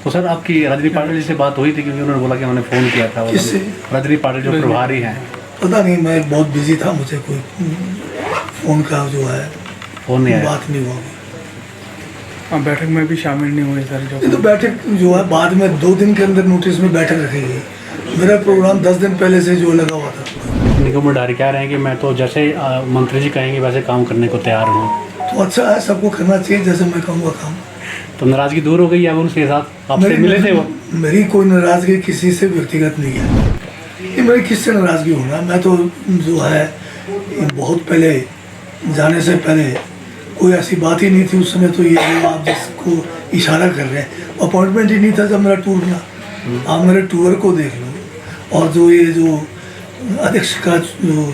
तो सर आपकी रजनी पाटिल जी से बात हुई थी, क्योंकि उन्होंने बोला कि उन्होंने फ़ोन किया था। किससे? रजनी पाटिल जो प्रभारी हैं। पता नहीं, मैं बहुत बिजी था, मुझे कोई फ़ोन का जो है फ़ोन नहीं आया। बात नहीं हुआ। हाँ, बैठक में भी शामिल नहीं हुए सर। ये तो बैठक जो है बाद में 2 दिन के अंदर नोटिस में बैठक रखी गई। मेरा प्रोग्राम 10 दिन पहले से जो लगा हुआ था। निगम मडारी कह रहे हैं कि मैं तो जैसे मंत्री जी कहेंगे वैसे काम करने को तैयार हूँ। तो अच्छा है, सबको करना चाहिए जैसे मैं कहूँगा काम। तो नाराज़गी दूर हो गई है उनके साथ? आपसे मिले थे वो? मेरी कोई नाराज़गी किसी से व्यक्तिगत नहीं है। ये मेरी किससे नाराज़गी होना, मैं तो जो है बहुत पहले जाने से पहले कोई ऐसी बात ही नहीं थी उस समय। तो ये जो आप जिसको इशारा कर रहे हैं, अपॉइंटमेंट ही नहीं था जब मेरा टूर बना। आप मेरे टूर को देख लो। और जो ये जो अध्यक्ष का जो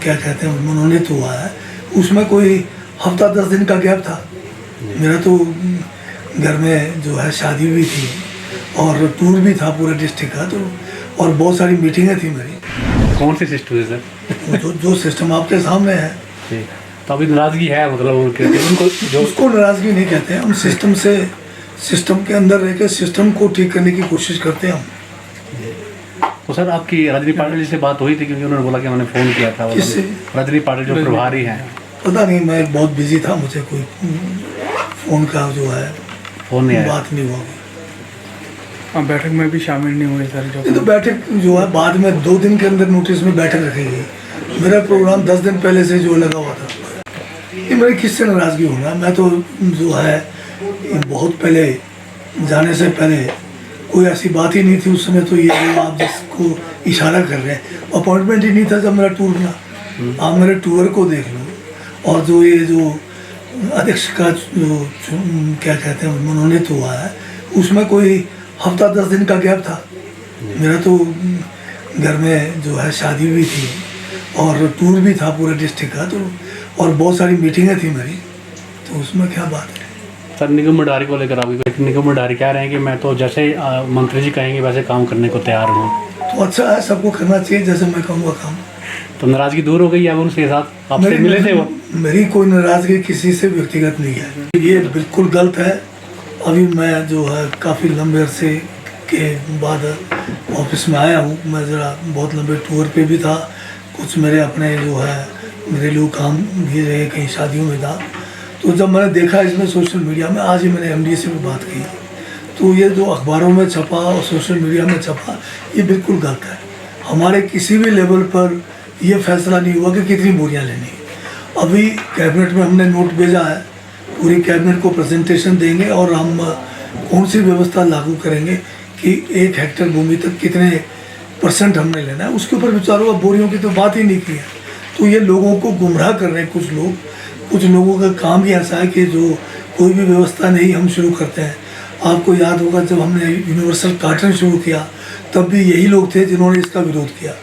क्या कहते हैं मनोनीत हुआ है, उसमें कोई हफ्ता 10 दिन का गैप था। मेरा तो घर में जो है शादी भी थी और टूर भी था पूरे डिस्ट्रिक्ट का, तो और बहुत सारी मीटिंगें थी मेरी। कौन सी सिस्टम है सर? जो सिस्टम आपके सामने है। ठीक, तो अभी नाराज़गी है मतलब उनको जो उसको नाराज़गी नहीं कहते हैं हम। सिस्टम से सिस्टम के अंदर रह के सिस्टम को ठीक करने की कोशिश करते हैं हम। तो सर आपकी रजनी पाटिल जी से बात हुई थी, क्योंकि उन्होंने बोला कि उन्होंने फ़ोन किया था। किससे? रजनी पाटिल जो प्रभारी हैं। पता नहीं, मैं बहुत बिजी था, मुझे कोई फ़ोन का जो है फ़ोन नहीं आया। बात नहीं हुआ। हाँ, बैठक में भी शामिल नहीं हुए सर। ये तो बैठक जो है बाद में 2 दिन के अंदर नोटिस में बैठक रखी गई। मेरा प्रोग्राम 10 दिन पहले से जो लगा हुआ था। ये मेरी किससे नाराज़गी होना, मैं तो जो है बहुत पहले जाने से पहले कोई ऐसी बात ही नहीं थी उस समय। तो ये जो आप जिसको इशारा कर रहे हैं, अपॉइंटमेंट ही नहीं था जब मेरा टूर बना। आप मेरे टूर को देख लो। और जो ये जो अध्यक्ष का जो क्या कहते हैं मनोनीत हुआ है, उसमें कोई हफ्ता 10 दिन का गैप था। मेरा तो घर में जो है शादी भी थी और टूर भी था पूरे डिस्ट्रिक्ट का, तो और बहुत सारी मीटिंगें थी मेरी। तो उसमें क्या बात है सर? निगम मडारी को लेकर आप निगम मडारी कह रहे हैं कि मैं तो जैसे मंत्री जी कहेंगे वैसे काम करने को तैयार हूँ। तो अच्छा है, सबको करना चाहिए जैसे मैं कहूँगा काम। तो नाराज़गी दूर हो गई है उनके साथ? आपसे मिले थे वो? मेरी कोई नाराज़गी किसी से व्यक्तिगत नहीं है। ये बिल्कुल गलत है। अभी मैं जो है काफ़ी लंबे अरसे के बाद ऑफिस में आया हूँ। मैं ज़रा बहुत लंबे टूर पे भी था, कुछ मेरे अपने जो है घरेलू काम भी रहे, कहीं शादियों में था। तो जब मैंने देखा इसमें सोशल मीडिया में, आज ही मैंने एमडी से भी बात की, तो ये जो अखबारों में छपा और सोशल मीडिया में छपा, ये बिल्कुल गलत है। हमारे किसी भी लेवल पर ये फैसला नहीं हुआ कि कितनी बोरियां लेनी। अभी कैबिनेट में हमने नोट भेजा है, पूरी कैबिनेट को प्रेजेंटेशन देंगे और हम कौन सी व्यवस्था लागू करेंगे कि 1 हेक्टेयर भूमि तक कितने % हमने लेना है। उसके ऊपर विचार होगा। बोरियों की तो बात ही नहीं की है। तो ये लोगों को गुमराह कर रहे हैं कुछ लोग। कुछ लोगों का काम ही ऐसा है कि जो कोई भी व्यवस्था नहीं हम शुरू करते हैं। आपको याद होगा जब हमने यूनिवर्सल कार्टन शुरू किया, तब भी यही लोग थे जिन्होंने इसका विरोध किया।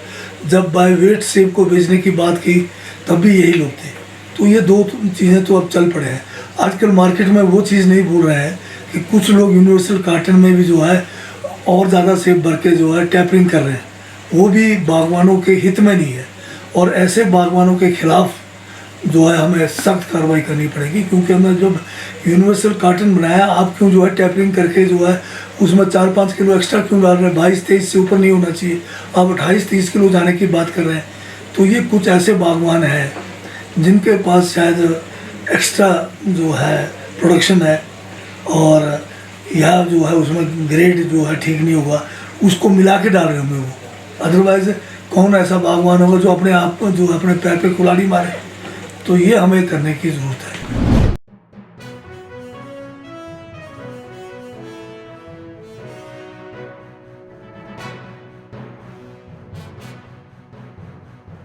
जब बाय वेट सेब को बेचने की बात की, तब भी यही लोग थे। तो ये 2 चीज़ें तो अब चल पड़े हैं। आजकल मार्केट में वो चीज़ नहीं भूल रहे हैं कि कुछ लोग यूनिवर्सल कार्टन में भी जो है और ज़्यादा सेब भर के जो है टैपरिंग कर रहे हैं। वो भी बागवानों के हित में नहीं है। और ऐसे बागवानों के खिलाफ जो है हमें सख्त कार्रवाई करनी पड़ेगी, क्योंकि हमने जब यूनिवर्सल कार्टन बनाया, आप क्यों जो है टैपरिंग करके जो है उसमें 4-5 किलो एक्स्ट्रा क्यों डाल रहे हैं? 22-23 से ऊपर नहीं होना चाहिए, आप 28-30 किलो जाने की बात कर रहे हैं। तो ये कुछ ऐसे बागवान हैं जिनके पास शायद एक्स्ट्रा जो है प्रोडक्शन है, और या जो है उसमें ग्रेड जो है ठीक नहीं होगा, उसको मिला के डाल रहे होंगे वो। अदरवाइज़ कौन ऐसा बागवान होगा जो अपने आप को जो अपने पैर पे कुल्हाड़ी मारे? तो ये हमें करने की ज़रूरत है।